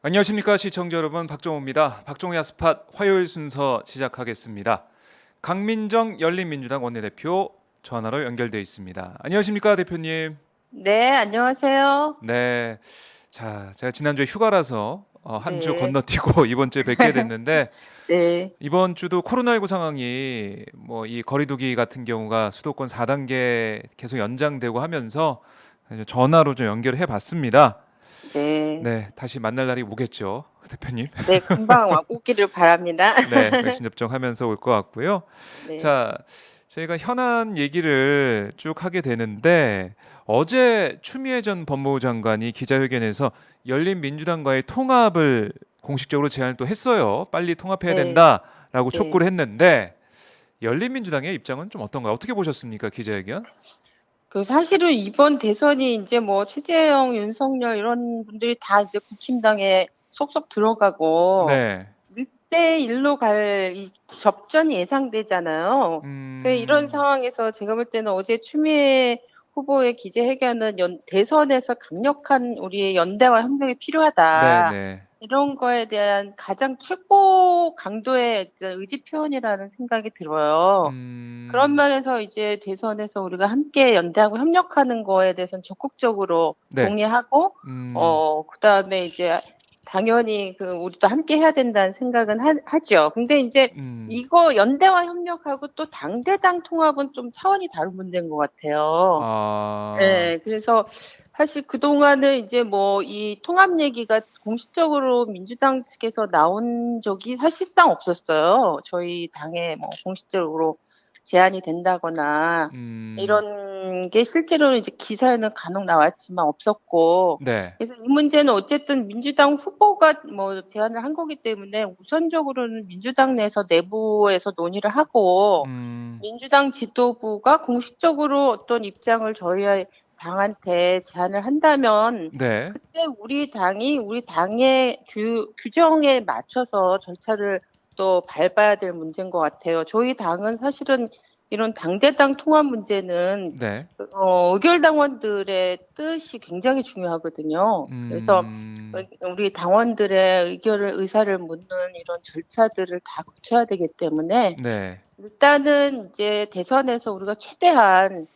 안녕하십니까 시청자 여러분, 박정호입니다. 박정호의 핫스팟 화요일 순서 시작하겠습니다. 강민정 열린민주당 원내대표 전화로 연결돼 있습니다. 안녕하십니까 대표님. 네, 안녕하세요. 네, 자 제가 지난주에 휴가라서 한 주 네, 건너뛰고 이번 주에 뵙게 됐는데 네, 이번 주도 코로나19 상황이 뭐 이 거리두기 같은 경우가 수도권 4단계 계속 연장되고 하면서 전화로 좀 연결을 해봤습니다. 네, 네, 다시 만날 날이 오겠죠, 대표님. 네, 금방 오기를 바랍니다. 네, 백신 접종하면서 올 것 같고요. 네, 자, 저희가 현안 얘기를 쭉 하게 되는데 어제 추미애 전 법무부 장관이 기자회견에서 열린민주당과의 통합을 공식적으로 제안을 또 했어요. 빨리 통합해야 네, 된다라고 네. 촉구를 했는데 열린민주당의 입장은 좀 어떤가요? 어떻게 보셨습니까? 기자회견? 사실은 이번 대선이 이제 뭐 최재형, 윤석열 이런 분들이 다 이제 국힘당에 속속 들어가고 네. 1대1로 갈 이 접전이 예상되잖아요. 이런 음, 상황에서 제가 볼 때는 어제 추미애 후보의 기자회견은 대선에서 강력한 우리의 연대와 협력이 네, 필요하다. 네. 이런 거에 대한 가장 최고 강도의 의지 표현이라는 생각이 들어요. 그런 음, 면에서 이제 대선에서 우리가 함께 연대하고 협력하는 거에 대해서는 적극적으로 네. 동의하고, 음, 그다음에 이제 당연히 우리도 함께 해야 된다는 생각은 하죠. 근데 이제 음, 이거 연대와 협력하고 또 당대당 통합은 좀 차원이 다른 문제인 것 같아요. 아, 예, 그래서 사실 그동안은 이제 뭐 이 통합 얘기가 공식적으로 민주당 측에서 나온 적이 사실상 없었어요. 저희 당에 뭐 공식적으로 제안이 된다거나 음, 이런 게 실제로는 이제 기사에는 간혹 나왔지만 없었고, 네. 그래서 이 문제는 어쨌든 민주당 후보가 뭐 제안을 한 거기 때문에 우선적으로는 민주당 내에서 내부에서 논의를 하고 음, 민주당 지도부가 공식적으로 어떤 입장을 저희 당한테 제안을 한다면 네. 그때 우리 당의 규정에 맞춰서 절차를 또 밟아야 될 문제인 것 같아요. 저희 당은 사실은 이런 당대당 통합 문제는 네. 의결당원들의 뜻이 굉장히 중요하거든요. 그래서 음, 우리 당원들의 의사를 묻는 이런 절차들을 다 거쳐야 되기 때문에 네. 일단은 이제 대선에서 우리가 최대한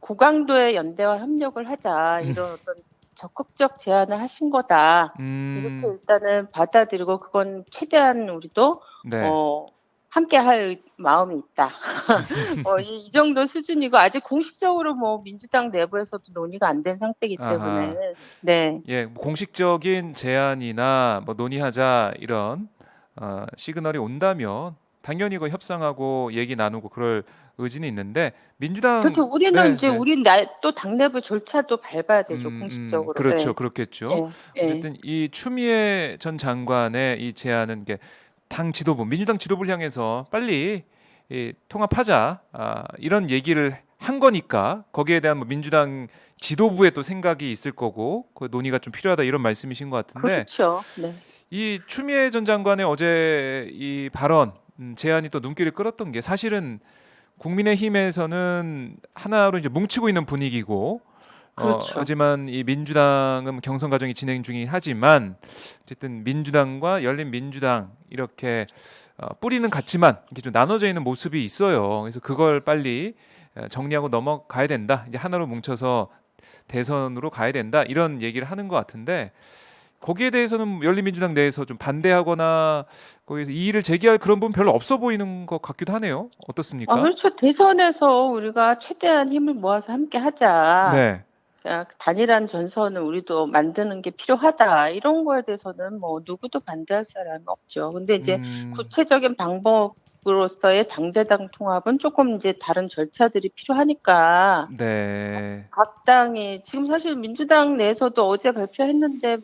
고강도의 연대와 협력을 하자 음, 이런 어떤 적극적 제안을 하신 거다. 이렇게 음, 일단은 받아들이고 그건 최대한 우리도 네. 어 함께 할 마음이 있다. 이 정도 수준이고 아직 공식적으로 뭐 민주당 내부에서도 논의가 안 된 상태이기 때문에 아하. 네. 예, 뭐 공식적인 제안이나 뭐 논의하자 이런 시그널이 온다면 당연히 그 협상하고 얘기 나누고 그럴 의지는 있는데 민주당 그렇죠. 우리는 네, 이제 네. 우리 또 당내부 절차도 밟아야 되죠. 공식적으로. 그렇죠. 예. 그렇겠죠. 예. 예. 어쨌든 이 추미애 전 장관의 이 제안은 게 당 지도부, 민주당 지도부를 향해서 빨리 이 통합하자 이런 얘기를 한 거니까 거기에 대한 뭐 민주당 지도부의 또 생각이 있을 거고 그 논의가 좀 필요하다 이런 말씀이신 것 같은데 그렇죠. 네. 이 추미애 전 장관의 어제 이 발언 제안이 또 눈길을 끌었던 게 사실은 국민의힘에서는 하나로 이제 뭉치고 있는 분위기고 그렇죠. 하지만 이 민주당은 경선 과정이 진행 중이긴 하지만 어쨌든 민주당과 열린민주당 이렇게 뿌리는 같지만 이렇게 좀 나눠져 있는 모습이 있어요. 그래서 그걸 빨리 정리하고 넘어가야 된다. 이제 하나로 뭉쳐서 대선으로 가야 된다. 이런 얘기를 하는 것 같은데 거기에 대해서는 열린민주당 내에서 좀 반대하거나 거기서 이의를 제기할 그런 부분 별로 없어 보이는 것 같기도 하네요. 어떻습니까? 그렇죠. 대선에서 우리가 최대한 힘을 모아서 함께 하자. 네. 단일한 전선을 우리도 만드는 게 필요하다. 이런 거에 대해서는 뭐 누구도 반대할 사람이 없죠. 근데 이제 음, 구체적인 방법으로서의 당대당 통합은 조금 이제 다른 절차들이 필요하니까 네. 각 당이 지금 사실 민주당 내에서도 어제 발표했는데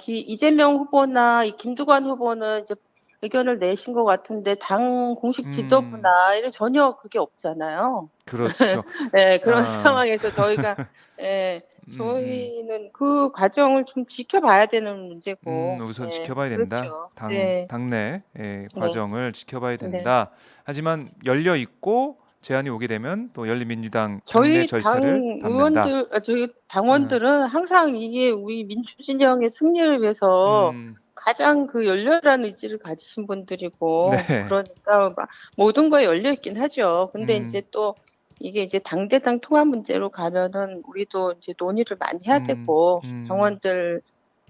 이재명 후보나 이 김두관 후보는 이제 의견을 내신 것 같은데 당 공식 음, 지도부나 이런 전혀 그게 없잖아요. 그렇죠. 예, 그런 아, 상황에서 저희가 예, 음. 저희는 그 과정을 좀 지켜봐야 되는 문제고, 우선 예, 지켜봐야 된다. 그렇죠. 당 네, 당내 네, 과정을 지켜봐야 네, 된다. 하지만 열려 있고 제안이 오게 되면 또 열린민주당 당내 저희 당 절차를 밟는다. 의원들, 저희 어, 당원들은 항상 이게 우리 민주진영의 승리를 위해서 음, 가장 그 열렬한 의지를 가지신 분들이고, 네, 그러니까 막 모든 거에 열려 있긴 하죠. 근데 이제 음, 또 이게 이제 당대당 통합 문제로 가면은 우리도 이제 논의를 많이 해야 음, 되고, 음, 당원들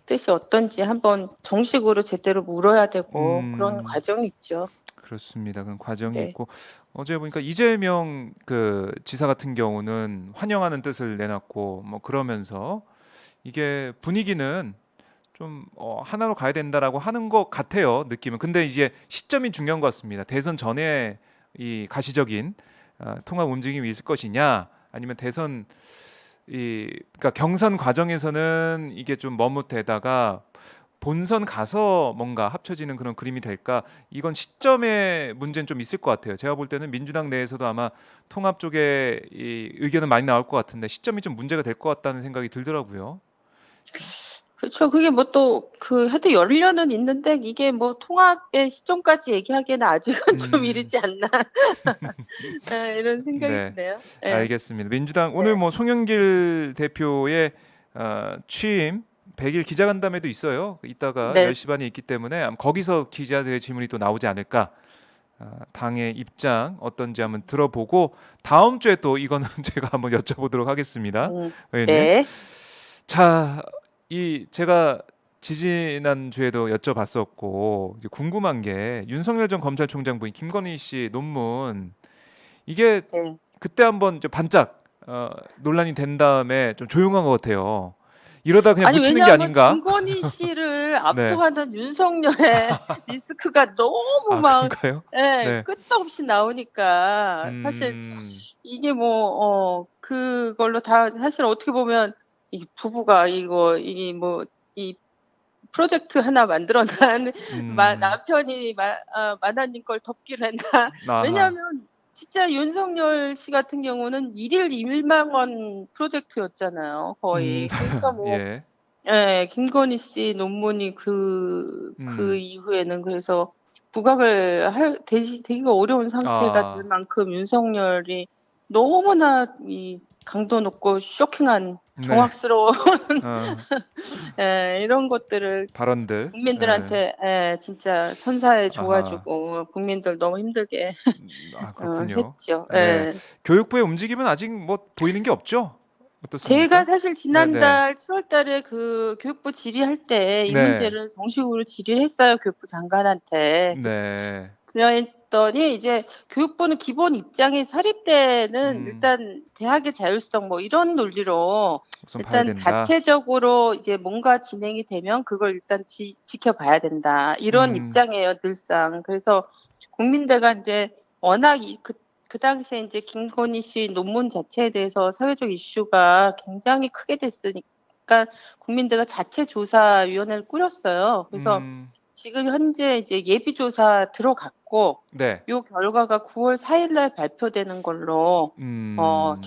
뜻이 어떤지 한번 정식으로 제대로 물어야 되고, 그런 음. 과정이 있죠. 그렇습니다. 그런 과정이 네. 있고 어제 보니까 이재명 그 지사 같은 경우는 환영하는 뜻을 내놨고 뭐 그러면서 이게 분위기는 좀 하나로 가야 된다라고 하는 것 같아요. 느낌은. 근데 이제 시점이 중요한 것 같습니다. 대선 전에 이 가시적인 통합 움직임이 있을 것이냐, 아니면 대선 그러니까 경선 과정에서는 이게 좀 머뭇대다가 본선 가서 뭔가 합쳐지는 그런 그림이 될까? 이건 시점의 문제는 좀 있을 것 같아요. 제가 볼 때는 민주당 내에서도 아마 통합 쪽에 이 의견은 많이 나올 것 같은데 시점이 좀 문제가 될 것 같다는 생각이 들더라고요. 그렇죠. 그게 뭐 또 그 하여튼 열려는 있는데 이게 뭐 통합의 시점까지 얘기하기에는 아직은 좀 음, 이르지 않나 이런 생각이 네, 드네요. 예. 알겠습니다. 민주당 오늘 네. 뭐 송영길 대표의 취임 100일 기자간담회도 있어요. 이따가 네. 10시 반에 있기 때문에 아마 거기서 기자들의 질문이 또 나오지 않을까. 당의 입장 어떤지 한번 들어보고 다음 주에 또 이거는 제가 한번 여쭤보도록 하겠습니다. 의원님. 네. 자, 이 제가 지지난 주에도 여쭤봤었고 이제 궁금한 게 윤석열 전 검찰총장 부인 김건희 씨 논문 이게 네. 그때 한번 이제 반짝 논란이 된 다음에 좀 조용한 것 같아요. 이러다 그냥 아니 묻히는 게 왜냐하면 아닌가? 김건희 씨를 네. 압도하는 윤석열의 리스크가 너무 아, 막 그런가요? 예, 네. 끝도 없이 나오니까 사실 음, 이게 뭐 그걸로 다 사실 어떻게 보면 이 부부가 이게 뭐 이 프로젝트 하나 만들어 난 음, 남편이 마나님 걸 덮기로 했나. 아하. 왜냐하면 진짜 윤석열 씨 같은 경우는 일일 1만 원 프로젝트였잖아요, 음, 거의. 그러니까 뭐 예. 예, 김건희 씨 논문이 그 음. 이후에는 그래서 부각을 되기가 어려운 상태가 될 아. 만큼 윤석열이 너무나 이 강도 높고 쇼킹한 네. 경악스러운 어. 예, 이런 것들을 발언들. 예. 국민들한테 예, 진짜 선사해 줘 아하. 가지고 국민들 너무 힘들게 아, 그렇군요. 했죠. 네. 예. 교육부의 움직임은 아직 뭐 보이는 게 없죠? 제가 어떻습니까? 사실 네네. 지난달 7월 달에 그 교육부 질의할 때 이 네. 문제를 정식으로 질의를 했어요, 교육부 장관한테. 네. 그랬더니 이제 교육부는 기본 입장이 사립대는 음. 일단 대학의 자율성 뭐 이런 논리로 우선 봐야 일단 된다. 자체적으로 이제 뭔가 진행이 되면 그걸 일단 지켜봐야 된다. 이런 음. 입장이에요, 늘상. 그래서 국민대가 이제 워낙 그 당시에 이제 김건희 씨 논문 자체에 대해서 사회적 이슈가 굉장히 크게 됐으니까 국민대가 자체조사위원회를 꾸렸어요. 그래서 음. 지금 현재 이제 예비조사 들어갔고 네. 요 결과가 9월 4일 날 발표되는 걸로 돼 음.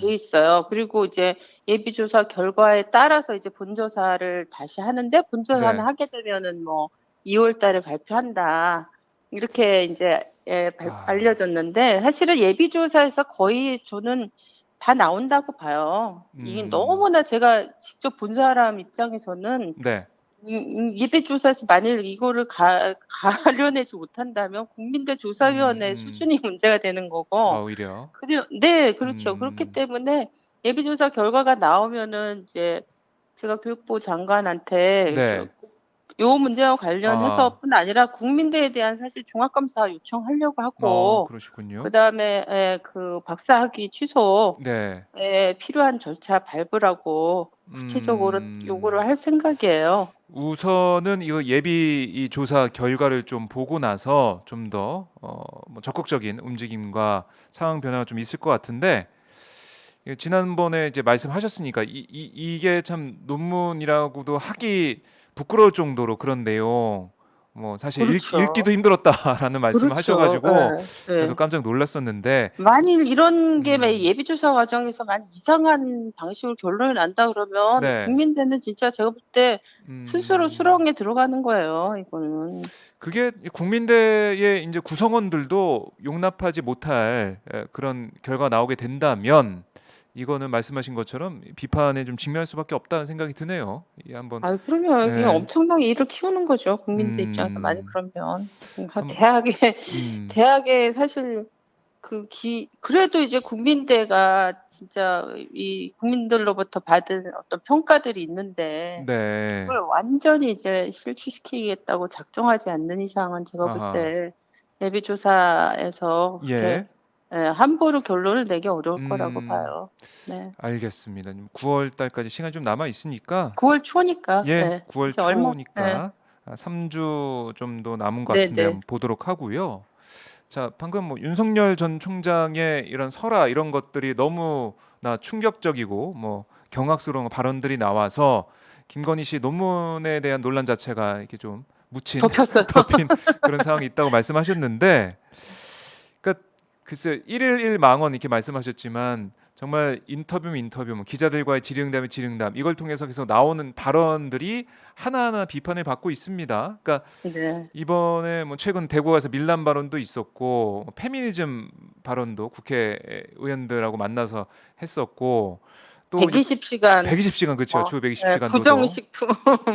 있어요. 그리고 이제 예비조사 결과에 따라서 이제 본조사를 다시 하는데 본조사는 네. 하게 되면은 뭐 2월 달에 발표한다. 이렇게 이제 아. 알려졌는데 사실은 예비조사에서 거의 저는 다 나온다고 봐요. 이게 음. 너무나 제가 직접 본 사람 입장에서는 네. 예비조사에서 만일 이거를 가려내지 못한다면 국민대 조사위원회 음. 수준이 문제가 되는 거고, 오히려. 네, 그렇죠. 그렇기 음. 때문에 예비조사 결과가 나오면은 이제 제가 교육부 장관한테 네. 요 문제와 아. 관련해서뿐 아니라 국민대에 대한 사실 종합감사 요청하려고 하고, 그러시군요. 그다음에 그 박사학위 취소에 네. 필요한 절차 밟으라고 구체적으로 요구를 음. 할 생각이에요. 우선은 이거 예비 이 조사 결과를 좀 보고 나서 좀 더 뭐 적극적인 움직임과 상황 변화가 좀 있을 것 같은데 지난번에 이제 말씀하셨으니까 이게 참 논문이라고도 하기 부끄러울 정도로 그런 내용 뭐 사실 그렇죠. 읽기도 힘들었다라는 말씀을 그렇죠. 하셔가지고 예. 저도 예. 깜짝 놀랐었는데, 만일 이런 게 음, 예비조사 과정에서 만약 이상한 방식으로 결론이 난다 그러면 네, 국민대는 진짜 제가 볼 때 스스로 음, 수렁에 들어가는 거예요, 이거는. 그게 국민대의 이제 구성원들도 용납하지 못할 그런 결과가 나오게 된다면 이거는 말씀하신 것처럼 비판에 좀 직면할 수밖에 없다는 생각이 드네요. 이 한번, 아, 그러면 그냥 네, 엄청나게 일을 키우는 거죠, 국민들 입장에서 만약 음, 그러면. 한, 대학에 음, 대학에 사실 그래도 이제 국민대가 진짜 이 국민들로부터 받은 어떤 평가들이 있는데 네, 그걸 완전히 이제 실추시키겠다고 작정하지 않는 이상은 제가 볼 아하, 때 예비조사에서 그렇게 예, 함부로 결론을 내기 어려울 거라고 음. 봐요. 네. 알겠습니다. 9월 달까지 시간 좀 남아 있으니까 9월 초니까, 예, 예. 9월 이제 얼마, 예. 초니까 3주 정도 남은 것 같은데 네네. 한번 보도록 하고요. 자, 방금 뭐 윤석열 전 총장의 이런 설화 이런 것들이 너무나 충격적이고 뭐 경악스러운 발언들이 나와서 김건희 씨 논문에 대한 논란 자체가 이렇게 좀 묻힌 덮였어요. 덮인 그런 상황이 있다고 말씀하셨는데, 그러니까 글쎄 일일 일망언 이렇게 말씀하셨지만 정말 인터뷰면 인터뷰, 뭐 기자들과의 질의응답의 질의응답 이걸 통해서 계속 나오는 발언들이 하나하나 비판을 받고 있습니다. 그러니까 네. 이번에 뭐 최근 대구 가서 밀란 발언도 있었고 페미니즘 발언도 국회의원들하고 만나서 했었고 또 이제 120시간, 120시간 그렇죠. 주 예, 120시간 노동 부정식품,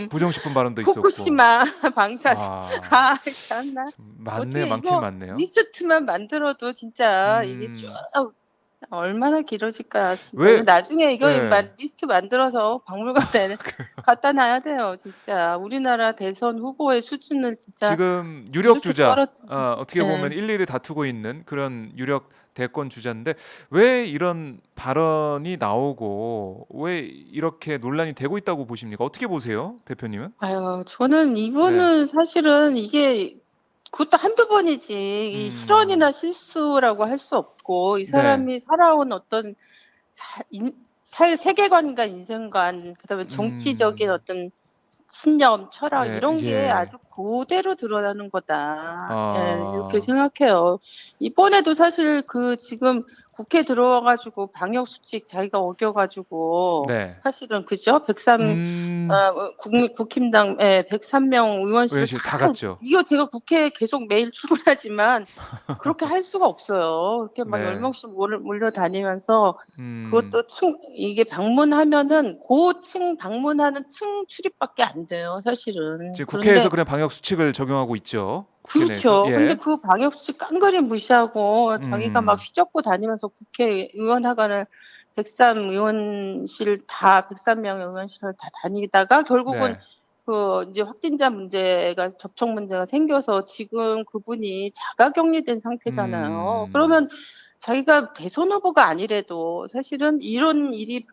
부정식품 발언도 있었고 후쿠시마 방사능. 아 아, 참나. 참 많네요. 어떻게 많긴 이거 많네요. 리스트만 만들어도 진짜 이게 쭉 음, 얼마나 길어질까 진짜. 이거 왜 나중에 이거 예. 리스트 만들어서 박물관에 갖다 놔야 돼요, 진짜. 우리나라 대선 후보의 수준을 진짜 지금 유력 이렇게 주자, 떨어뜨리. 어떻게 보면 예. 일일이 다투고 있는 그런 유력 대권 주자인데 왜 이런 발언이 나오고 왜 이렇게 논란이 되고 있다고 보십니까? 어떻게 보세요, 대표님은? 아유, 저는 네, 이분은 사실은 이게 그것도 한두 번이지 이 음, 실언이나 실수라고 할 수 없고 이 네, 사람이 살아온 어떤 사 인 살 세계관과 인생관 그다음에 정치적인 음, 어떤 신념, 철학 예, 이런 게 예, 아주 고대로 드러나는 거다. 예, 이렇게 아, 생각해요. 이번에도 사실 지금 국회 들어와 가지고 방역 수칙 자기가 어겨 가지고 네, 사실은 그죠? 103 음, 그 국힘당 예, 103명 의원실을 의원실 다 다 갔죠. 이거 제가 국회에 계속 매일 출근하지만 그렇게 할 수가 없어요. 그렇게 막 열 네, 명씩 몰려다니면서 음, 그것도 이게 방문하면은 고층 방문하는 층 출입밖에 안 돼요, 사실은. 지금 국회에서 그런데 그런 방역 수칙을 적용하고 있죠. 국회 내에서. 그렇죠. 근데 예, 그 방역수칙 깡그리 무시하고 자기가 막 음, 휘젓고 다니면서 국회의원 하관을 103 의원실 다 103명의 의원실을 다 다니다가 결국은 네. 이제 확진자 문제가 접촉 문제가 생겨서 지금 그분이 자가격리된 상태잖아요. 음, 그러면 자기가 대선 후보가 아니래도 사실은 이런 일이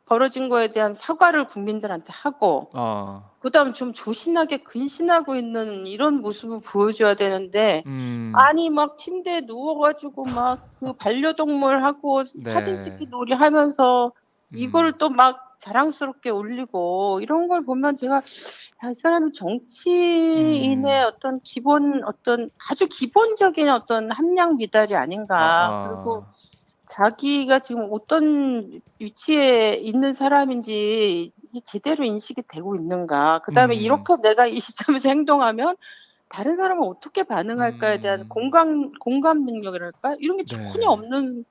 벌어진 거에 대한 사과를 국민들한테 하고 아, 그다음 좀 조신하게 근신하고 있는 이런 모습을 보여줘야 되는데 음, 아니 막 침대에 누워 가지고 막 반려동물하고 사진 찍기 네, 놀이하면서 이거를 음, 또 막 자랑스럽게 올리고 이런 걸 보면 제가 '야, 이 사람이 정치인의 음, 어떤 기본 어떤 아주 기본적인 어떤 함량 미달이 아, 아닌가.' 그리고 아, 자기가 지금 어떤 위치에 있는 사람인지 이게 제대로 인식이 되고 있는가. 그다음에 음, 이렇게 내가 이 시점에서 행동하면 다른 사람은 어떻게 반응할까에 대한 음, 공감 능력이랄까? 이런 게 전혀 네,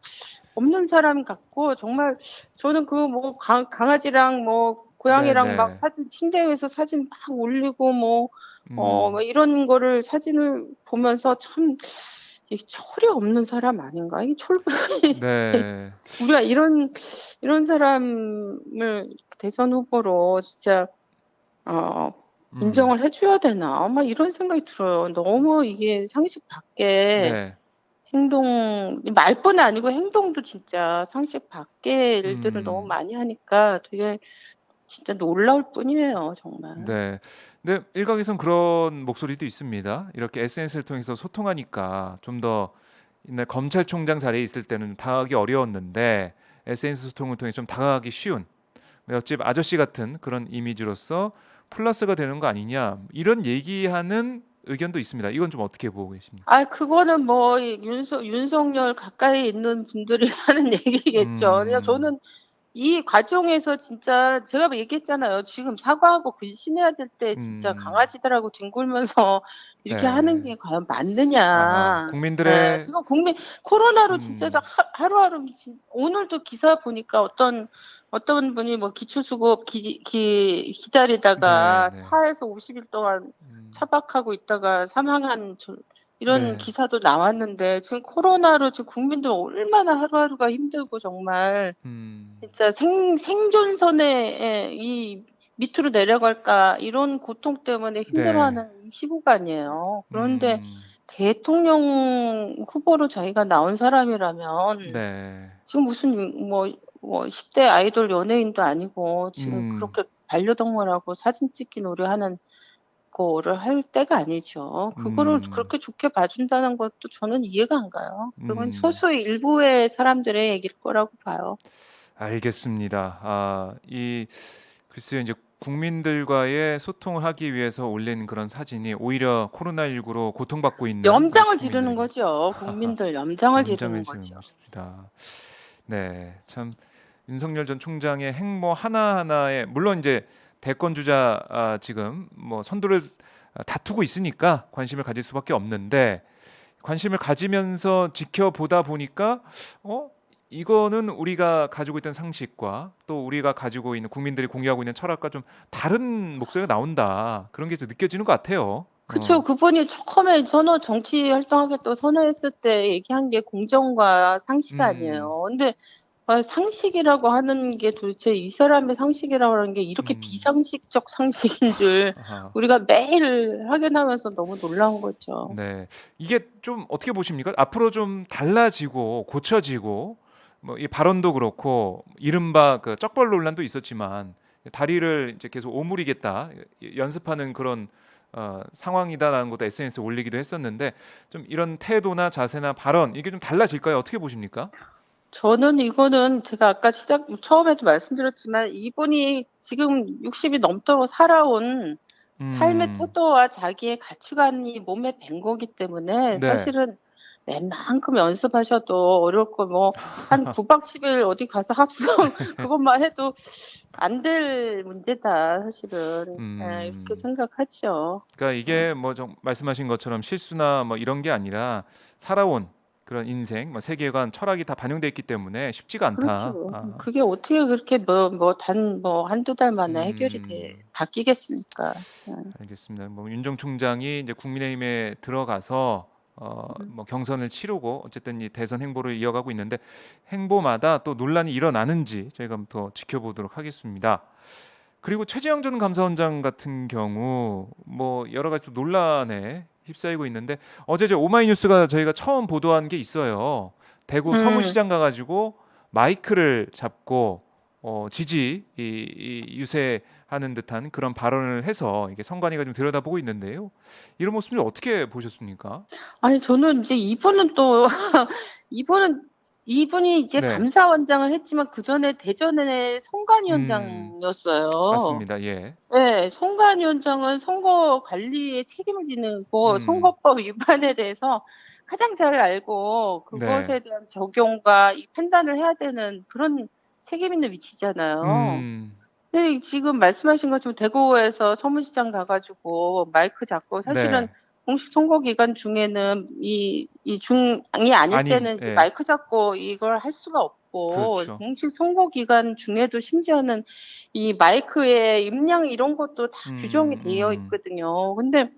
없는 사람 같고 정말 저는 뭐 강아지랑 뭐 네, 고양이랑 막 네, 사진 침대 위에서 사진 막 올리고 뭐 음, 막 이런 거를 사진을 보면서 참 이게 철이 없는 사람 아닌가? 이게 철 네, 우리가 이런 사람을 대선 후보로 진짜 어 음, 인정을 해 줘야 되나? 막 이런 생각이 들어요. 너무 이게 상식 밖의 네, 말뿐이 아니고 행동도 진짜 상식 밖의 일들을 너무 음, 많이 하니까 되게 진짜 놀라울 뿐이에요, 정말. 네. 근데 일각에선 그런 목소리도 있습니다. 이렇게 SNS를 통해서 소통하니까 좀 더 옛날 검찰총장 자리에 있을 때는 다가가기 어려웠는데 SNS 소통을 통해 좀 다가가기 쉬운 옆집 아저씨 같은 그런 이미지로서 플러스가 되는 거 아니냐 이런 얘기하는 의견도 있습니다. 이건 좀 어떻게 보고 계십니까? 아, 그거는 뭐 윤석열 가까이 있는 분들이 하는 얘기겠죠. 그냥 음, 저는 이 과정에서 진짜 제가 뭐 얘기했잖아요. 지금 사과하고 근신해야 될 때 진짜 음, 강아지들하고 뒹굴면서 이렇게 하는 네. 게 과연 아하, 맞느냐. 예, 국민들의 지금 코로나로 진짜 음, 하루하루 오늘도 기사 보니까 어떤 분이 뭐 기초수급 네, 기다리다가 네, 차에서 50일 동안 차박하고 있다가 사망한 이런 네, 기사도 나왔는데 지금 코로나로 지금 국민들 얼마나 하루하루가 힘들고 정말 음, 진짜 생존선에 이 밑으로 내려갈까 이런 고통 때문에 네, 힘들어하는 이 시국 아니에요. 그런데 음, 대통령 후보로 자기가 나온 사람이라면 네, 지금 무슨 뭐 10대 아이돌 연예인도 아니고 지금 음, 그렇게 반려동물하고 사진 찍기 놀이하는 거를 할 때가 아니죠. 그거를 음, 그렇게 좋게 봐준다는 것도 저는 이해가 안 가요. 그건 음. 소수의 일부의 사람들의 얘기일 거라고 봐요. 알겠습니다. 글쎄요, 이제 국민들과의 소통을 하기 위해서 올린 그런 사진이 오히려 코로나19로 고통받고 있는 염장을 지르는 국민들에게 거죠. 국민들 염장을 염장을 지르는 지는 거죠. 것입니다. 네, 참 윤석열 전 총장의 행보 하나하나에 물론 이제 대권 주자 지금 뭐 선두를 다투고 있으니까 관심을 가질 수밖에 없는데 관심을 가지면서 지켜보다 보니까 어 이거는 우리가 가지고 있던 상식과 또 우리가 가지고 있는 국민들이 공유하고 있는 철학과 좀 다른 목소리가 나온다. 그런 게 이제 느껴지는 것 같아요. 그쵸. 그분이 처음에 정치 활동하겠다고 선언했을 때 얘기한 게 공정과 상식 음, 아니에요. 근데 상식이라고 하는 게 도대체 이 사람의 상식이라고 하는 게 이렇게 음, 비상식적 상식인 줄 아하, 우리가 매일 확인하면서 너무 놀라운 거죠. 네. 이게 좀 어떻게 보십니까? 앞으로 좀 달라지고 고쳐지고 뭐 이 발언도 그렇고 이른바 그 쩍벌 논란도 있었지만 다리를 이제 계속 오므리겠다 연습하는 그런 상황이다라는 것도 SNS에 올리기도 했었는데 좀 이런 태도나 자세나 발언 이게 좀 달라질까요? 어떻게 보십니까? 저는 이거는 제가 아까 처음에도 말씀드렸지만 이분이 지금 60이 넘도록 살아온 삶의 음, 태도와 자기의 가치관이 몸에 밴 거기 때문에 네, 사실은 웬만큼 연습하셔도 어려울 거 뭐 한 9박 10일 어디 가서 합성 그것만 해도 안 될 문제다 사실은. 예, 이렇게 음. 생각하죠. 그러니까 음. 이게 뭐 좀 말씀하신 것처럼 실수나 뭐 이런 게 아니라 살아온 그런 인생, 뭐 세계관, 철학이 다 반영돼 있기 때문에 쉽지가 않다. 그렇죠. 그게 어떻게 그렇게 한두 달 만에 음, 바뀌겠습니까? 알겠습니다. 뭐 윤 정 총장이 이제 국민의힘에 들어가서 음. 뭐 경선을 치르고 어쨌든 이 대선 행보를 이어가고 있는데 행보마다 또 논란이 일어나는지 저희가 한번 더 지켜보도록 하겠습니다. 그리고 최재형 전 감사원장 같은 경우 뭐 여러 가지 또 논란에 휩싸이고 있는데 어제 저 오마이뉴스가 저희가 처음 보도한 게 있어요. 대구 음. 서문시장 가가지고 마이크를 잡고 이 유세하는 듯한 그런 발언을 해서 이게 선관위가 좀 들여다보고 있는데요. 이런 모습을 어떻게 보셨습니까? 아니, 저는 이제 이분은 또, 이분은, 이분이 이제 네, 감사원장을 했지만 그 전에 대전의 음, 선관위원장이었어요. 맞습니다. 예, 네, 선관위원장은 선거 관리에 책임을 지고 음, 선거법 위반에 대해서 가장 잘 알고 네, 그것에 대한 적용과 이 판단을 해야 되는 그런 책임 있는 위치잖아요. 음, 근데 지금 말씀하신 것처럼 대구에서 서문시장 가가지고 마이크 잡고 사실은 네, 공식 선거 기간 중에는 이 중이 아닐 아닌, 때는 이제 예, 마이크 잡고 이걸 할 수가 없고 그렇죠. 공식 선거 기간 중에도 심지어는 이 마이크의 음량 이런 것도 다 규정이 되어 음, 있거든요. 근데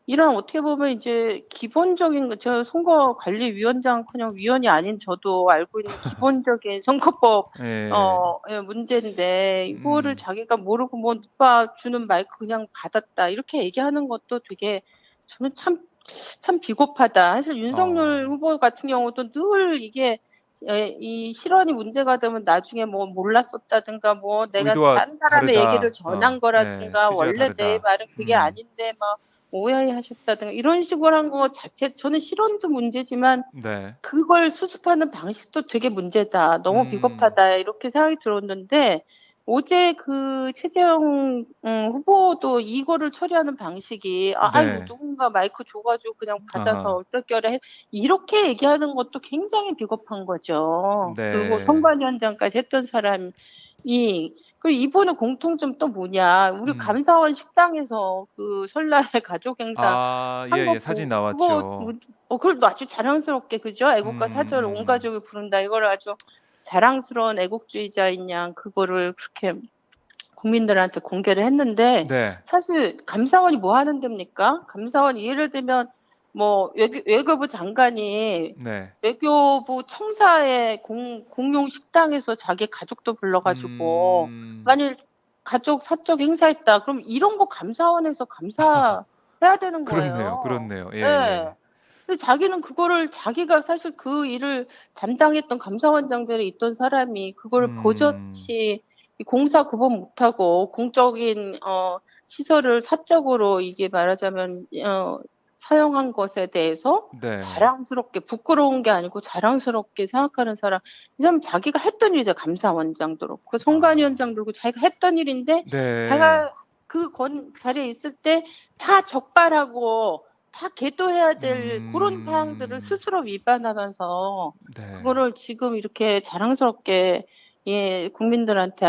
이런 어떻게 보면 이제 기본적인 저 선거관리위원장커녕 위원이 아닌 저도 알고 있는 기본적인 선거법 예, 예, 문제인데 이거를 음, 자기가 모르고 뭐 누가 주는 마이크 그냥 받았다 이렇게 얘기하는 것도 되게 저는 참 비겁하다. 사실 윤석열 어, 후보 같은 경우도 늘 이게 이 실언이 문제가 되면 나중에 뭐 몰랐었다든가 뭐 내가 의도와 다른 사람의 얘기를 다르다. 전한 예, 거라든가 취지와 원래 내 다르다. 말은 그게 아닌데 막 오해하셨다든가 이런 식으로 한 거 자체 저는 실언도 문제지만 네, 그걸 수습하는 방식도 되게 문제다. 너무 음, 비겁하다. 이렇게 생각이 들었는데 어제 그 최재형 후보도 이거를 처리하는 방식이 아이고 네. 누군가 마이크 줘 가지고 그냥 받아서 아하. 얼떨결에 이렇게 얘기하는 것도 굉장히 비겁한 거죠. 그리고 네. 선관위원장까지 했던 사람이 그리고 이분의 공통점 또 뭐냐. 우리 음. 감사원 식당에서 그 설날에 가족 행사 아 한 거 예예. 사진 그거 나왔죠. 그걸 아주 자랑스럽게 그죠? 애국가 사절을 온 음. 가족이 부른다. 이거를 아주 자랑스러운 애국주의자인 양 그거를 그렇게 국민들한테 공개를 했는데 네. 사실 감사원이 뭐 하는 데입니까? 감사원이 예를 들면 뭐 외교부 장관이 네. 외교부 청사의 공용 식당에서 자기 가족도 불러 가지고 음. 만일 가족 사적 행사했다 그럼 이런 거 감사원에서 감사해야 되는 그렇네요, 거예요. 그렇네요. 예. 예예. 근데 자기는 그거를 자기가 사실 그 일을 담당했던 감사원장들에 있던 사람이 그거를 음. 버젓이 이 공사 구분 못하고 공적인 시설을 사적으로 이게 말하자면 사용한 것에 대해서 네. 자랑스럽게 부끄러운 게 아니고 자랑스럽게 생각하는 사람 이 사람 자기가 했던 일이죠. 감사원장도 그렇고 아. 선관위원장도 그렇고 자기가 했던 일인데 네. 자기가 그 자리에 있을 때 다 적발하고 다 계도해야 될 그런 사항들을 음. 스스로 위반하면서 네. 그거를 지금 이렇게 자랑스럽게 예 국민들한테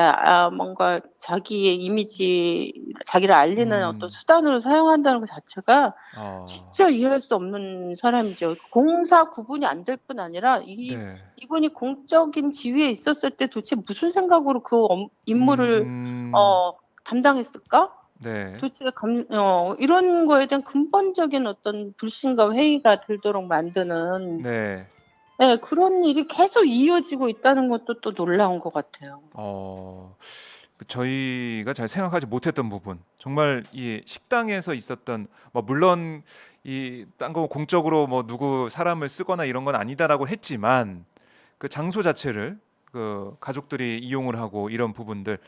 뭔가 자기의 이미지 자기를 알리는 어떤 음. 수단으로 사용한다는 것 자체가 아. 진짜 이해할 수 없는 사람이죠. 공사 구분이 안 될 뿐 아니라 네. 이분이 공적인 지위에 있었을 때 도대체 무슨 생각으로 그 임무를 음. 어 담당했을까? 네. 도대체 이런 거에 대한 근본적인 어떤 불신과 회의가 들도록 만드는 네. 예 그런 일이 계속 이어지고 있다는 것도 또 놀라운 것 같아요. 어. 저희가 잘 생각하지 못했던 부분. 정말 이 식당에서 있었던 뭐 물론 이 딴 거 공적으로 뭐 누구 사람을 쓰거나 이런 건 아니다라고 했지만 그 장소 자체를 그 가족들이 이용을 하고 이런 부분들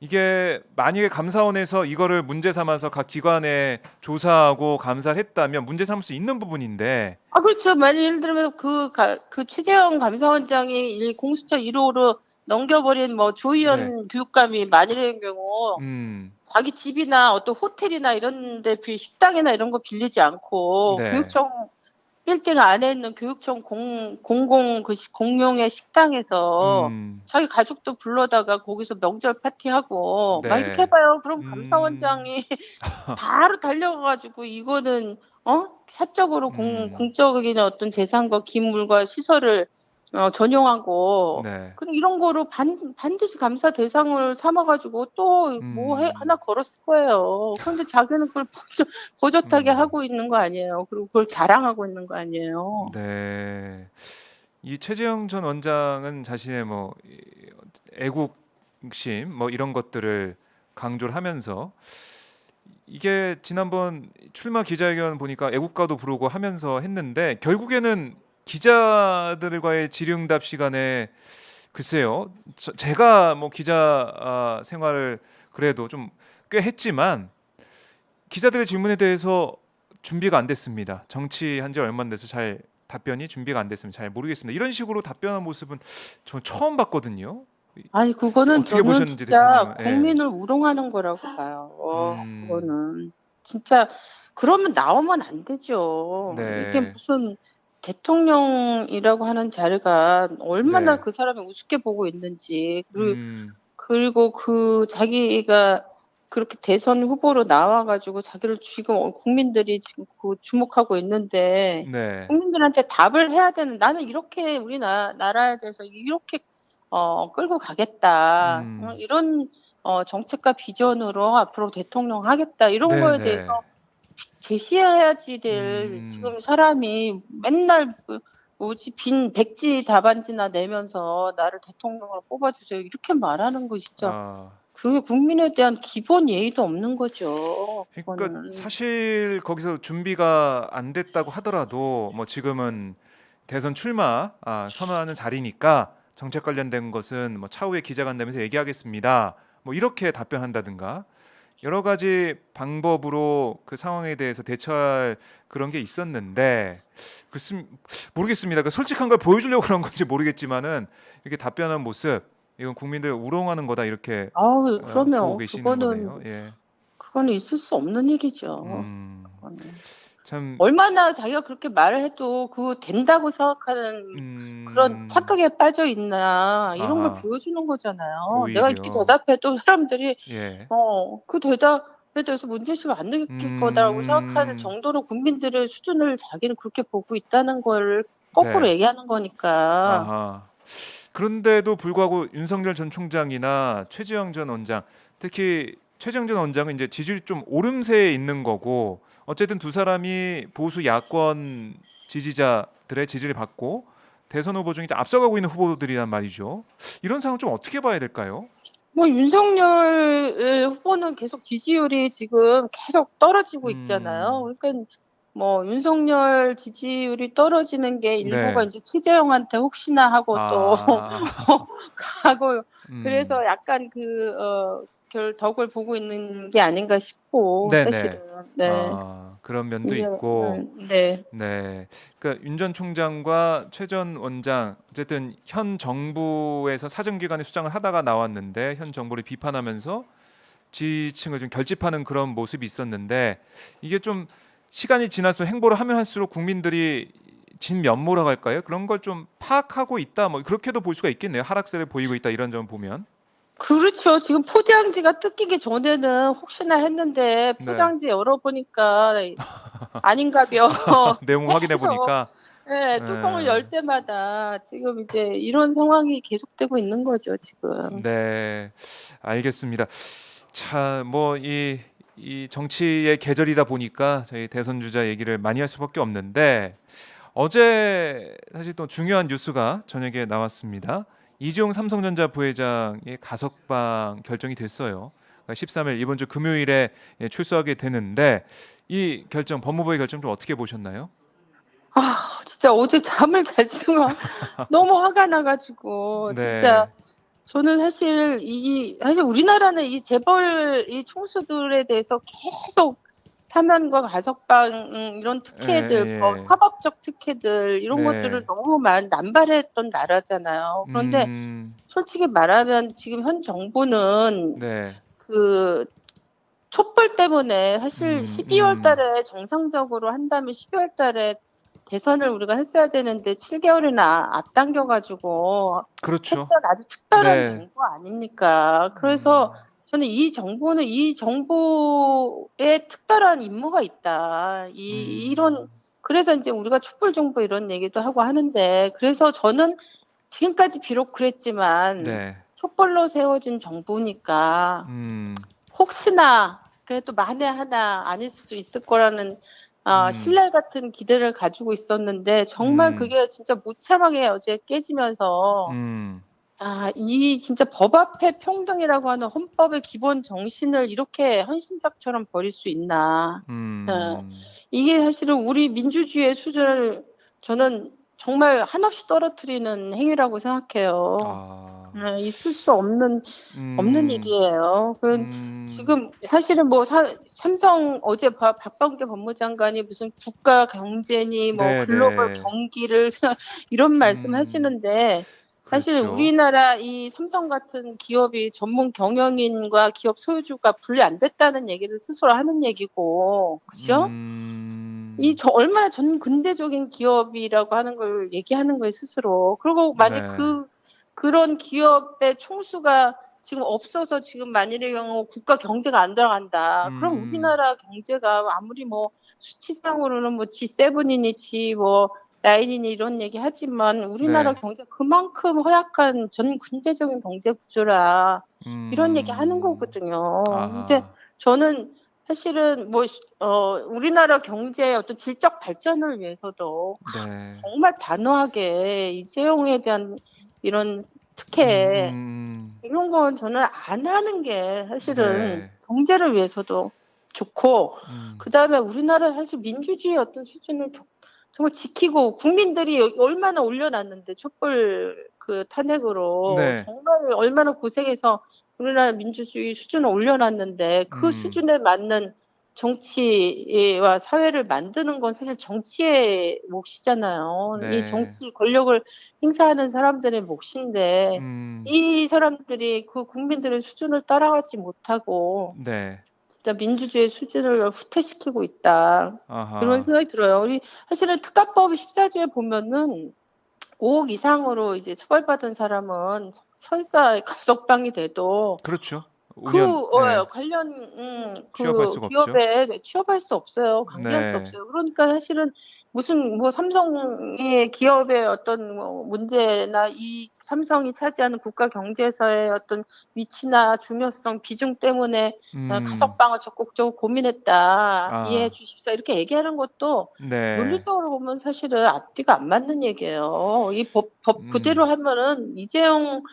이게 만약에 감사원에서 이거를 문제 삼아서 각 기관에 조사하고 감사를 했다면 문제 삼을 수 있는 부분인데 그렇죠. 만약 예를 들면 그 최재형 감사원장이 공수처 1 호로 넘겨버린 뭐 네. 조희연 교육감이 만일의 경우 음. 자기 집이나 어떤 호텔이나 이런 데 식당이나 이런 거 빌리지 않고 네. 교육청 빌딩 안에 있는 교육청 공공 공용의 식당에서 음. 자기 가족도 불러다가 거기서 명절 파티하고 막 이렇게 해 네. 봐요. 그럼 음. 감사원장이 바로 달려가 가지고 이거는 사적으로 음. 공적인 어떤 재산과 기물과 시설을 전용하고 네. 그럼 이런 거로 반드시 감사 대상을 삼아 가지고 또 뭐 하나 음. 걸었을 거예요. 그런데 자기는 그걸 버젓하게 음. 하고 있는 거 아니에요. 그리고 그걸 자랑하고 있는 거 아니에요. 네. 이 최재형 전 원장은 자신의 뭐 애국심 뭐 이런 것들을 강조를 하면서 이게 지난번 출마 기자회견 보니까 애국가도 부르고 하면서 했는데 결국에는 기자들과의 질의응답 시간에 글쎄요. 제가 뭐 기자 생활을 그래도 좀 꽤 했지만 기자들의 질문에 대해서 준비가 안 됐습니다. 정치한 지 얼마 안 돼서 잘 답변이 준비가 안 됐으면 잘 모르겠습니다. 이런 식으로 답변한 모습은 전 처음 봤거든요. 아니 그거는 어떻게 저는 보셨는지 진짜 대표님은? 예. 국민을 우롱하는 거라고 봐요. 음. 그거는. 진짜 그러면 나오면 안 되죠. 이게 네. 무슨 대통령이라고 하는 자리가 얼마나 네. 그 사람이 우습게 보고 있는지 음. 그리고 자기가 그렇게 대선 후보로 나와 가지고 자기를 지금 국민들이 지금 주목하고 있는데 네. 국민들한테 답을 해야 되는 '나는 이렇게 우리 나라에 대해서 이렇게 끌고 가겠다.' 음. 이런 정책과 비전으로 '앞으로 대통령 하겠다.' 이런 거에 대해서 네네. 제시해야지 될 음. 지금 사람이 맨날 뭐지 빈 백지 답안지나 내면서 "나를 대통령으로 뽑아 주세요." 이렇게 말하는 거 진짜 아. 그게 국민에 대한 기본 예의도 없는 거죠, 그러니까 그거는. 사실 거기서 준비가 안 됐다고 하더라도 뭐 지금은 대선 출마 선언하는 자리니까 정책 관련된 것은 뭐 차후에 기자간담회에서 얘기하겠습니다. 뭐 이렇게 답변한다든가 여러 가지 방법으로 그 상황에 대해서 대처할 그런 게 있었는데 모르겠습니다. 그 솔직한 걸 보여주려고 그런 건지 모르겠지만은 이렇게 답변한 모습 이건 국민들 우롱하는 거다 이렇게 아우, 보고 그러면 계시는 거네요. 예. 그거는 있을 수 없는 얘기죠. 음, 그거는. 참, 얼마나 자기가 그렇게 말을 해도 그거 된다고 생각하는 그런 착각에 빠져 있나 이런 걸 아하, 보여주는 거잖아요. 내가 이렇게 오히려, 대답해도 사람들이 예, 그 대답에 대해서 문제의식을 안 느낄 거다라고 생각하는 음, 정도로 국민들의 수준을 자기는 그렇게 보고 있다는 걸 거꾸로 네, 얘기하는 거니까. 아하. 그런데도 불구하고 윤석열 전 총장이나 최재형 전 원장, 특히 최재형 전 원장은 이제 지지율이 좀 오름세에 있는 거고, 어쨌든 두 사람이 보수 야권 지지자들의 지지를 받고 대선 후보 중에 앞서가고 있는 후보들이란 말이죠. 이런 상황 좀 어떻게 봐야 될까요? 뭐 윤석열 후보는 계속 지지율이 지금 계속 떨어지고 있잖아요. 음, 그러니까 뭐 윤석열 지지율이 떨어지는 게 일부가 네, 이제 최재형한테 혹시나 하고 또 아, 가고 음, 그래서 약간 결 덕을 보고 있는 게 아닌가 싶고 네네. 사실은 네. 그런 면도 이제 있고, 네. 네. 그러니까 윤 전 총장과 최 전 원장 어쨌든 현 정부에서 사정기관의 수장을 하다가 나왔는데 현 정부를 비판하면서 지지층을 좀 결집하는 그런 모습이 있었는데 이게 좀 시간이 지날수록 행보를 하면 할수록 국민들이 진 면모라고 할까요? 그런 걸 좀 파악하고 있다. 뭐 그렇게도 볼 수가 있겠네요. 하락세를 보이고 있다 이런 점 보면. 그렇죠. 지금 포장지가 뜯기기 전에는 혹시나 했는데 네. 포장지 열어보니까 아닌가벼. 내용 확인해 계속 보니까 예, 뚜껑을 열 때마다 지금 이제 이런 상황이 계속되고 있는 거죠, 지금. 네. 알겠습니다. 자, 뭐 이 정치의 계절이다 보니까 저희 대선 주자 얘기를 많이 할 수밖에 없는데 어제 사실 또 중요한 뉴스가 저녁에 나왔습니다. 이재용 삼성전자 부회장의 가석방 결정이 됐어요. 그러니까 13일 이번 주 금요일에 출소하게 되는데 이 결정 법무부의 결정 좀 어떻게 보셨나요? 진짜 어제 잠을 잘 수가 너무 화가 나가지고 진짜 네, 저는 사실 우리나라는 이 재벌 이 총수들에 대해서 계속 사면과 가석방 이런 예, 특혜들, 예, 사법적 특혜들 이런 것들을 네, 너무 남발했던 나라잖아요. 그런데 음, 솔직히 말하면 지금 현 정부는 네, 그 촛불 때문에 사실 음, 12월 음, 달에 정상적으로 한다면 12월 달에 대선을 우리가 했어야 되는데 7개월이나 앞당겨가지고 그렇죠. 했던 아주 특별한 네, 정부 아닙니까? 그래서 저는 이 정부는 이 정부에 특별한 임무가 있다. 이런 음, 그래서 이제 우리가 촛불 정부 이런 얘기도 하고 하는데 그래서 저는 지금까지 비록 그랬지만 네, 촛불로 세워진 정부니까 음, 혹시나 그래도 만에 하나 아닐 수도 있을 거라는 음, 신뢰 같은 기대를 가지고 있었는데 정말 음, 그게 진짜 무참하게 어제 깨지면서 음, 이 진짜 법 앞에 평등이라고 하는 헌법의 기본 정신을 이렇게 헌신짝처럼 버릴 수 있나. 어, 음, 이게 사실은 우리 민주주의의 수준을 저는 정말 한없이 떨어뜨리는 행위라고 생각해요. 아, 있을 수 없는 음, 일이에요. 음, 지금 사실은 뭐 삼성 어제 박범계 법무장관이 무슨 국가 경제니 뭐 네, 글로벌 네, 경기를 이런 말씀 음, 하시는데 사실 그렇죠. 우리나라 이 삼성 같은 기업이 전문 경영인과 기업 소유주가 분리 안 됐다는 얘기를 스스로 하는 얘기고, 그죠? 음, 얼마나 전 근대적인 기업이라고 하는 걸 얘기하는 거예요, 스스로. 그리고 만약 네, 그런 기업의 총수가 지금 없어서 지금 만일의 경우 국가 경제가 안 돌아간다. 그럼 음, 우리나라 경제가 아무리 뭐 수치상으로는 뭐 G7이니 뭐 나인이니 이런 얘기 하지만 우리나라 네, 경제 그만큼 허약한 전 근대적인 경제 구조라 이런 얘기 하는 거거든요. 근데 아하, 저는 사실은 우리나라 경제의 어떤 질적 발전을 위해서도 네, 정말 단호하게 이재용에 대한 이런 음, 특혜 음, 이런 건 저는 안 하는 게 사실은 네, 경제를 위해서도 좋고 음, 그다음에 우리나라 사실 민주주의 어떤 수준을 정말 지키고 국민들이 얼마나 올려놨는데 촛불 그 탄핵으로 네, 정말 얼마나 고생해서 우리나라 민주주의 수준을 올려놨는데 그 음, 수준에 맞는 정치와 사회를 만드는 건 사실 정치의 몫이잖아요. 이 네. 정치 권력을 행사하는 사람들의 몫인데 음. 이 사람들이 그 국민들의 수준을 따라가지 못하고 네. 진짜 민주주의 수준을 후퇴시키고 있다. 그런 아하. 생각이 들어요. 우리 사실은 특가법 14조에 보면은 5억 이상으로 이제 처벌받은 사람은 설사 가석방이 돼도 그렇죠. 5년 네. 관련 취업할 그 수가 없죠. 기업에 취업할 수 없어요. 강제할 수 네. 없어요. 그러니까 사실은 무슨 뭐 삼성의 기업의 어떤 뭐 문제나 이 삼성이 차지하는 국가 경제에서의 어떤 위치나 중요성, 비중 때문에 음. 가석방을 적극적으로 고민했다. 이해해 아. 주십사. 이렇게 얘기하는 것도 네. 논리적으로 보면 사실은 앞뒤가 안 맞는 얘기예요. 이 법 음. 그대로 하면은 이재용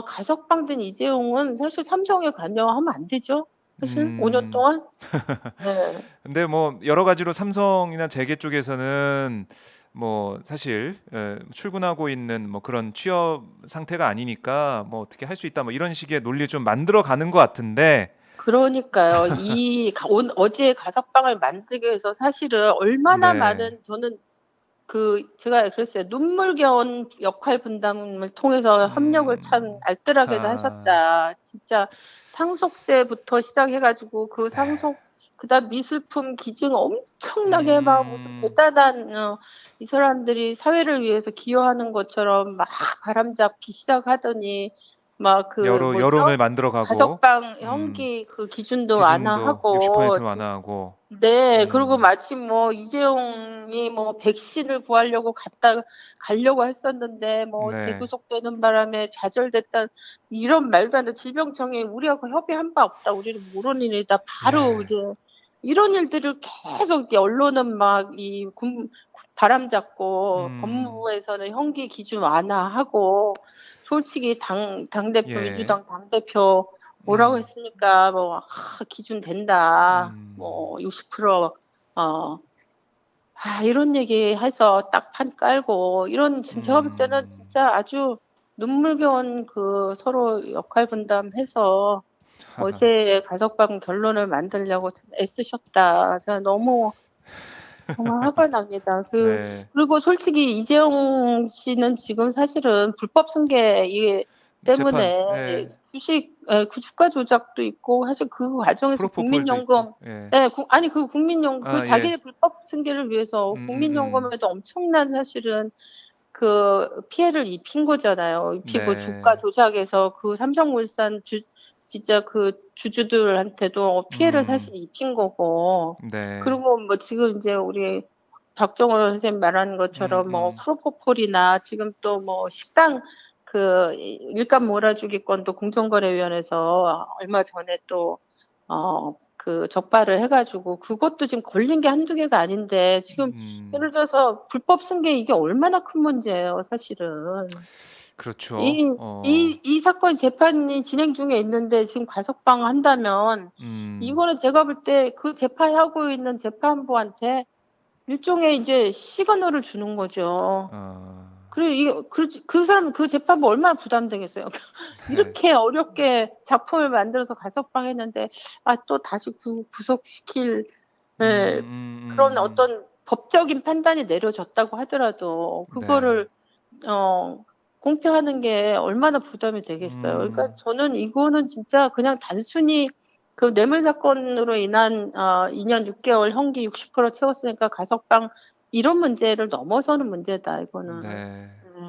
가석방된 이재용은 사실 삼성에 관여하면 안 되죠. 사실 5년 음. 동안. 네. 근데 뭐 여러 가지로 삼성이나 재계 쪽에서는 뭐 사실 출근하고 있는 뭐 그런 취업 상태가 아니니까 뭐 어떻게 할 수 있다 뭐 이런 식의 논리를 좀 만들어 가는 것 같은데 그러니까요. 이 어제 가석방을 만들기 위해서 사실은 얼마나 네. 많은 저는 제가 그랬어요. 눈물겨운 역할 분담을 통해서 협력을 참 알뜰하게도 아. 하셨다. 진짜 상속세부터 시작해 가지고 그 네. 상속 그다음 미술품 기증 엄청나게 막 무슨 음. 대단한 이 사람들이 사회를 위해서 기여하는 것처럼 막 바람잡기 시작하더니 막 그 여론을 뭐죠? 만들어 가고 가석방 음 형기 그 기준도 기준도 완화하고 60% 완화하고 네. 그리고 음. 마침 뭐 이재용이 뭐 백신을 구하려고 가려고 했었는데 뭐 네. 재구속되는 바람에 좌절됐다. 이런 말도 안 되는 질병청에 "우리하고 협의한 바 없다. 우리는 모르는 일이다." 바로 예. 이제 이런 일들을 계속 이제 언론은 막 이 바람잡고 음. 법무부에서는 형기 기준 완화하고 솔직히 당대표 예. 민주당 당대표 뭐라고 음. 했습니까? 뭐 기준 된다." 음. 뭐 60% 어 이런 얘기해서 딱 판 깔고 이런 제가 볼 때는 음. 진짜 아주 눈물겨운 그 서로 역할 분담해서 어제 가석방 결론을 만들려고 참 애쓰셨다. 제가 너무 정말 화가 납니다. 네. 그리고 솔직히 이재용 씨는 지금 사실은 불법 승계 이게 재판 때문에 예. 그 주가 조작도 있고 사실 그 과정에서 프로포폴도 있고. 국민연금 예. 예 아니 그 국민연금 그 아 예. 자기네 불법 승계를 위해서 국민연금에도 엄청난 사실은 그 피해를 입힌 거잖아요. 입히고 주가 네. 조작해서 그 삼성물산 진짜 그 주주들한테도 피해를 음. 사실 입힌 거고 네. 그리고 뭐 지금 인제 우리 박정원 선생님 말하는 것처럼 뭐 음음. 프로포폴이나 지금 또 뭐 식당 일감 몰아주기 건도 공정거래위원회에서 얼마 전에 또 적발을 해 가지고 그것도 지금 걸린 게 한두 개가 아닌데 지금 음. 예를 들어서 불법 승계 이게 얼마나 큰 문제예요 사실은. 그렇죠. 이 사건 재판이 진행 중에 있는데 지금 가석방한다면 음. 이거는 제가 볼 때 그 재판하고 있는 재판부한테 일종의 이제 시그널을 주는 거죠. 어. 그리고 이게 그 사람 그 재판부 얼마나 부담되겠어요. 네. 이렇게 어렵게 작품을 만들어서 가석방했는데 또 다시 구속시킬 예 그런 어떤 법적인 판단이 내려졌다고 하더라도 네. 그거를 공표하는 게 얼마나 부담이 되겠어요. 그러니까 음. 저는 이거는 진짜 그냥 단순히 그 뇌물 사건으로 인한 2년 6 개월 형기 60% 채웠으니까 가석방 이런 문제를 넘어서는 문제다 이거는. 네. 네.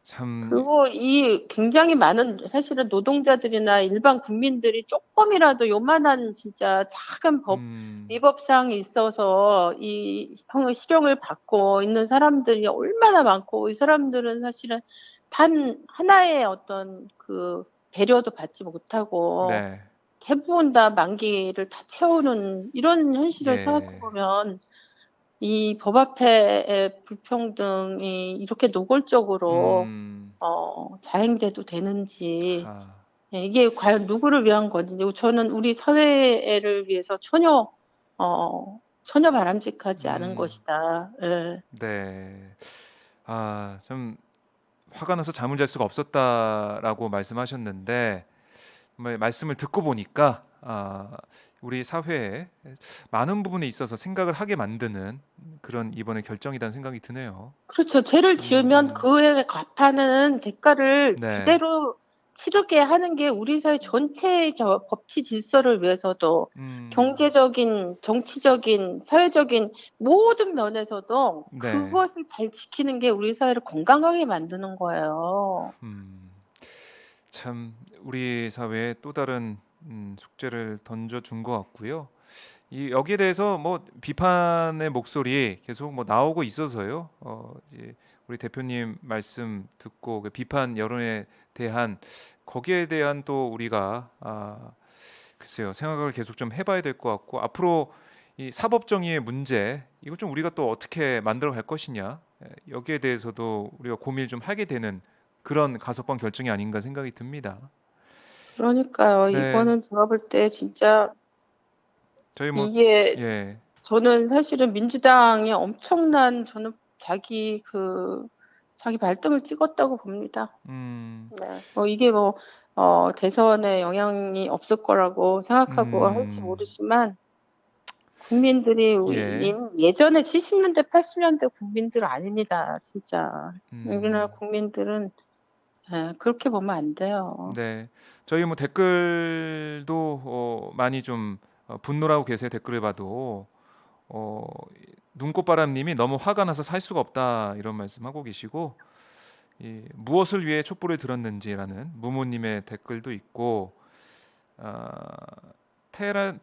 참 그리고 이 굉장히 많은 사실은 노동자들이나 일반 국민들이 쪼끔이라도 요만한 진짜 작은 음. 위법 사항이 있어서 이 실형을 받고 있는 사람들이 얼마나 많고 이 사람들은 사실은 단 하나의 어떤 그 배려도 받지 못하고 네. 대부분 다 만기를 다 채우는 이런 현실을 생각해 예. 보면 이 법 앞에의 불평등이 이렇게 노골적으로 음. 자행돼도 되는지 아. 이게 과연 누구를 위한 건지 저는 우리 사회를 위해서 전혀 바람직하지 않은 음. 것이다. 예. 네. 아 좀 "화가 나서 잠을 잘 수가 없었다."라고 말씀하셨는데 정말 말씀을 듣고 보니까 우리 사회에 많은 부분에 있어서 생각을 하게 만드는 그런 이번에 결정이라는 생각이 드네요. 그렇죠. 죄를 지으면 음. 그에 갚아는 대가를 네. 제대로 치르게 하는 게 우리 사회 전체의 법치 질서를 위해서도 음. 경제적인, 정치적인, 사회적인 모든 면에서도 네. 그것을 잘 지키는 게 우리 사회를 건강하게 만드는 거예요. 음. 참 우리 사회에 또 다른 숙제를 던져준 것 같고요. 이 여기에 대해서 뭐 비판의 목소리 계속 뭐 나오고 있어서요. 이제 우리 대표님 말씀 듣고 그 비판 여론에 대한 거기에 대한 또 우리가 글쎄요 생각을 계속 좀 해봐야 될 것 같고 앞으로 이 사법 정의의 문제 이거 좀 우리가 또 어떻게 만들어 갈 것이냐 여기에 대해서도 우리가 고민을 좀 하게 되는 그런 가석방 결정이 아닌가 생각이 듭니다. 그러니까요. 네, 이거는 제가 볼 때 진짜 저희 뭐 이게 예, 저는 사실은 민주당이 엄청난 저는 자기 발등을 찍었다고 봅니다. 음, 네. 이게 대선에 영향이 없을 거라고 생각하고 할지 음, 모르지만 국민들이 예, 예전에 70년대, 80년대 국민들 아닙니다. 진짜. 우리나라 음. 국민들은 예, 그렇게 보면 안 돼요. 네, 저희 뭐 댓글도 많이 좀 분노하고 계세요. 댓글을 봐도 어, 눈꽃바람님이 너무 화가 나서 살 수가 없다 이런 말씀하고 계시고 무엇을 위해 촛불을 들었는지라는 무무님의 댓글도 있고 아,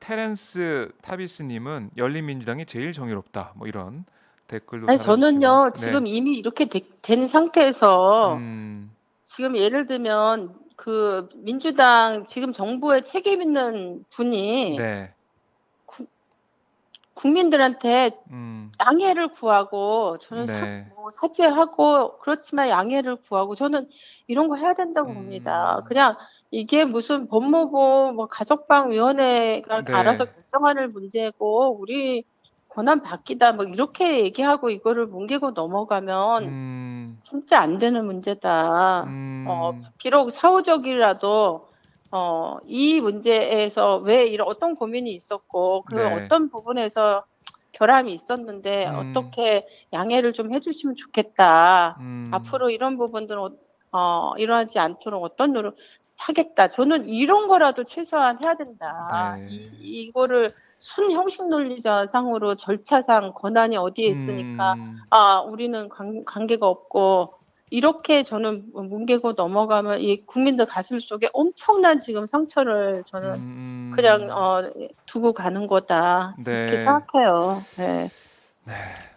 테렌스 타비스님은 열린민주당이 제일 정의롭다 뭐 이런 댓글도 아니, 달아주시고 저는요, 네, 지금 이미 이렇게 된 상태에서 음, 지금 예를 들면 그 민주당 지금 정부에 책임 있는 분이 네, 구- 국민들한테 음, 양해를 구하고 저는 네, 사죄하고 그렇지만 양해를 구하고 저는 이런 거 해야 된다고 봅니다. 음, 그냥 이게 무슨 법무부 가석방위원회가 알아서 네. 결정하는 문제고 우리 권한 바뀌다 뭐 이렇게 얘기하고 이거를 뭉개고 넘어가면 음, 진짜 안 되는 문제다. 음, 비록 사후적이라도 이 문제에서 왜 이런 어떤 고민이 있었고 그 네, 어떤 부분에서 결함이 있었는데 음, 어떻게 양해를 좀 해주시면 좋겠다. 음, 앞으로 이런 부분들은 일어나지 않도록 어떤 노력 하겠다. 저는 이런 거라도 최소한 해야 된다. 네, 이거를 순형식 논리자상으로 절차상 권한이 어디에 있으니까 음, 우리는 관계가 없고 이렇게 저는 뭉개고 넘어가면 이 국민들 가슴 속에 엄청난 지금 상처를 저는 그냥 음, 두고 가는 거다 이렇게 네, 생각해요. 네. 네,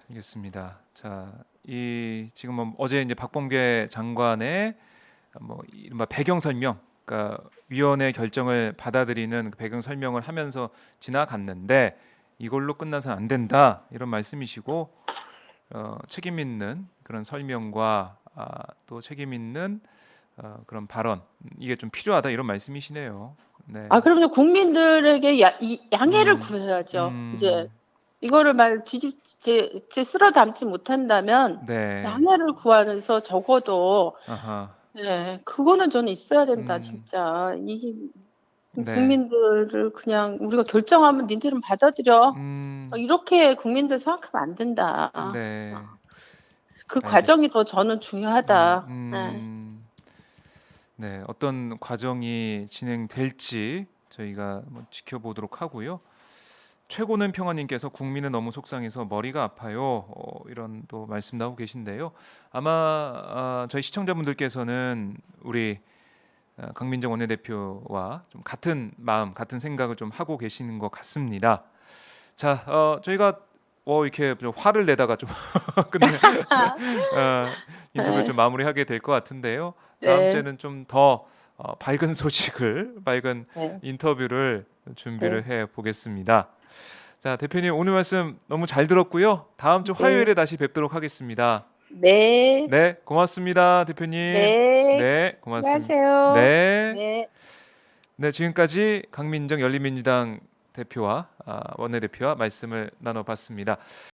알겠습니다. 자, 이 지금 뭐 어제 이제 박범계 장관의 뭐 이른바 배경 설명, 그러니까 위원회 결정을 받아들이는 그 배경 설명을 하면서 지나갔는데 이걸로 끝나서는 안 된다 이런 말씀이시고 책임 있는 그런 설명과 또 책임 있는 그런 발언 이게 좀 필요하다 이런 말씀이시네요. 네. 그러면 국민들에게 양해를 음, 구해야죠. 이제 음, 이거를 쓸어 담지 못한다면 네. 양해를 구하면서 적어도 아하. 네, 그거는 저는 있어야 된다, 음, 진짜. 이게 네. 국민들을 그냥 우리가 결정하면 니들은 받아들여. 음, 이렇게 국민들 생각하면 안 된다. 네. 그 과정이 알겠습니다. 더 저는 음, 중요하다. 네. 음, 네. 어떤 과정이 진행될지 저희가 뭐 지켜보도록 하고요. 최고는 평화님께서 국민은 너무 속상해서 머리가 아파요. 이런 또 말씀 나오고 계신데요. 아마 저희 시청자분들께서는 우리 강민정 원내대표와 좀 같은 마음, 같은 생각을 좀 하고 계시는 것 같습니다. 자, 저희가 이렇게 좀 화를 내다가 좀 끝내 어, 인터뷰를 네. 좀 마무리하게 될 것 같은데요. 다음 네. 주에는 좀 더 밝은 소식을, 밝은 네. 인터뷰를 네. 준비를 해 보겠습니다. 자, 대표님 오늘 말씀 너무 잘 들었고요. 다음 주 네. 화요일에 다시 뵙도록 하겠습니다. 네. 네, 고맙습니다, 대표님. 네. 네, 고맙습니다. 수고하세요. 네, 네. 네, 지금까지 강민정 열린민주당 대표와 원내대표와 말씀을 나눠봤습니다.